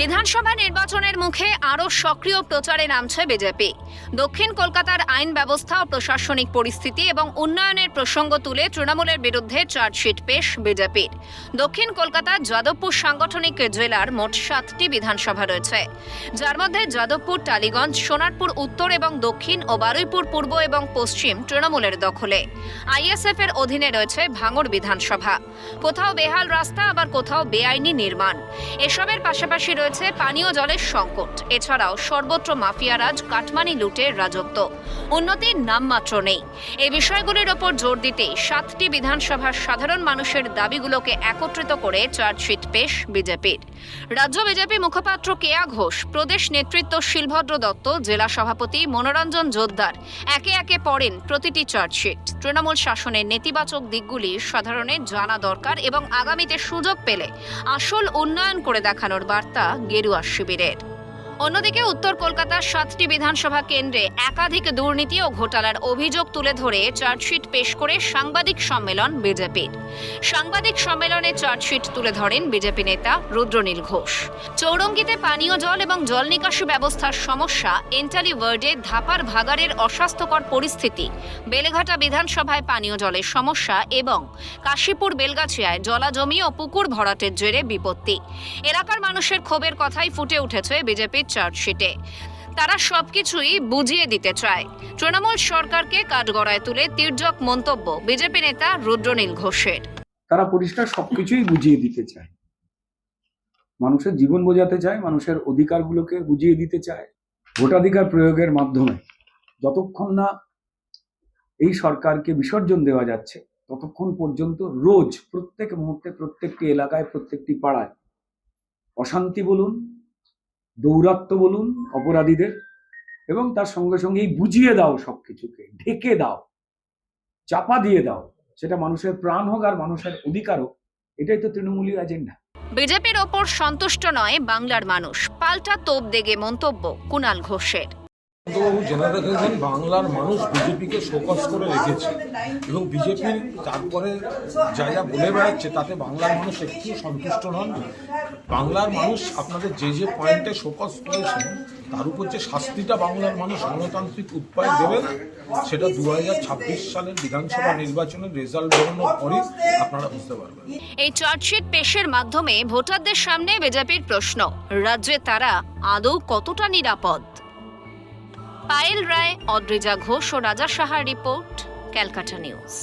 বিধানসভা নির্বাচনের মুখে আরও সক্রিয় প্রচারে নামছে বিজেপি। দক্ষিণ কলকাতার আইন ব্যবস্থা ও প্রশাসনিক পরিস্থিতি এবং উন্নয়নের প্রসঙ্গ তুলে তৃণমূলের বিরুদ্ধে চার্জশিট পেশ বিজেপির। দক্ষিণ কলকাতার যাদবপুর সাংগঠনিক জেলার মোট 7টি বিধানসভা রয়েছে, যার মধ্যে যাদবপুর, টালিগঞ্জ, সোনারপুর উত্তর এবং দক্ষিণ ও বারুইপুর পূর্ব এবং পশ্চিম তৃণমূলের দখলে। আইএসএফ এর অধীনে রয়েছে ভাঙড় বিধানসভা। কোথাও বেহাল রাস্তা, আবার কোথাও বেআইনি নির্মাণ। এসবের পাশাপাশি রয়েছে পানীয় জলের সংকট। এছাড়াও সর্বত্র মাফিয়ারাজ, কাটমানি লুটের রাজত্ব। উন্নতির নামমাত্র নেই। এই বিষয়গুলির ওপর জোর দিতেই 7টি বিধানসভার সাধারণ মানুষের দাবিগুলোকে একত্রিত করে চার্জশিট পেশ বিজেপির। রাজ্য বিজেপি মুখপাত্র কেয়া ঘোষ, প্রদেশ নেতৃত্ব শিলভদ্র দত্ত, জেলা সভাপতি মনোরঞ্জন জোদ্দার একে একে পড়েন প্রতিটি চার্জশিট। তৃণমূল শাসনের নেতিবাচক দিকগুলি সাধারণের জানা দরকার এবং আগামীতে সুযোগ পেলে আসল উন্নয়ন করে দেখানোর বার্তা গেরুয়া শিবিরের। অন্যদিকে উত্তর কলকাতার 7টি বিধানসভা কেন্দ্রে একাধিক দুর্নীতি ও ঘোটালার অভিযোগ তুলে ধরে চার্জশিট পেশ করে সাংবাদিক সম্মেলন বিজেপির। সাংবাদিক সম্মেলনে চার্জশিট তুলে ধরেন বিজেপি নেতা রুদ্রনীল ঘোষ। চৌরঙ্গিতে পানীয় জল এবং জল নিকাশি ব্যবস্থার সমস্যা, এন্টালি ওয়ার্ডে ধাপার ভাগাড়ের অস্বাস্থ্যকর পরিস্থিতি, বেলেঘাটা বিধানসভায় পানীয় জলের সমস্যা এবং কাশীপুর বেলগাছিয়ায় জলাজমি ও পুকুর ভরাটের জেরে বিপত্তি। এলাকার মানুষের ক্ষোভের কথাই ফুটে উঠেছে বিজেপির চার্জশিটে। তারা সবকিছুই বুঝিয়ে দিতে চায়। তৃণমূল সরকারকে কাঠগড়ায় তুলে তির্যক মন্তব্য বিজেপি নেতা রুদ্রনীল ঘোষের। তারা পরিষ্কার সবকিছুই বুঝিয়ে দিতে চায়, মানুষের জীবন বোঝাতে চায়, মানুষের অধিকারগুলোকে বুঝিয়ে দিতে চায় ভোটাধিকার প্রয়োগের মাধ্যমে। যতক্ষণ না এই সরকারকে বিসর্জন দেওয়া যাচ্ছে ততক্ষণ পর্যন্ত রোজ প্রত্যেক মুহূর্তে প্রত্যেকটি এলাকায় প্রত্যেকটি পাড়ায় অশান্তি বলুন, দৌরাত্ম্য বলুন অপরাধীদের, এবং তার সঙ্গে সঙ্গেই বুঝিয়ে দাও, সবকিছুকে ঢেকে দাও, চাপা দিয়ে দাও, সেটা মানুষের প্রাণ হোক আর মানুষের অধিকার হোক। এটাই তো তৃণমূলীয় এজেন্ডা। বিজেপির ওপর সন্তুষ্ট নয় বাংলার মানুষ, পাল্টা তোপ দেগে মন্তব্য কুণাল ঘোষের। জেনারেল রেখেছেন, বাংলার মানুষ বিজেপিকে শোকজ করে রেখেছে এবং বিজেপির তারপরে যা যা বলে বেড়াচ্ছে তাতে বাংলার মানুষ একটু সন্তুষ্ট নন। বাংলার মানুষ আপনাদের যে যে পয়েন্টে শোকজ করেছেন তার উপর যে শাস্তিটা বাংলার মানুষ গণতান্ত্রিক উপায় দেবেন সেটা 2026 সালের বিধানসভা নির্বাচনের রেজাল্ট বেরোনোর পরই আপনারা বুঝতে পারবেন। এই চার্জশিট পেশের মাধ্যমে ভোটারদের সামনে বিজেপির প্রশ্ন, রাজ্যে তারা আদৌ কতটা নিরাপদ। পায়েল রায়, অদ্রিজা ঘোষ ও রাজা সাহার রিপোর্ট, ক্যালকাটা নিউজ।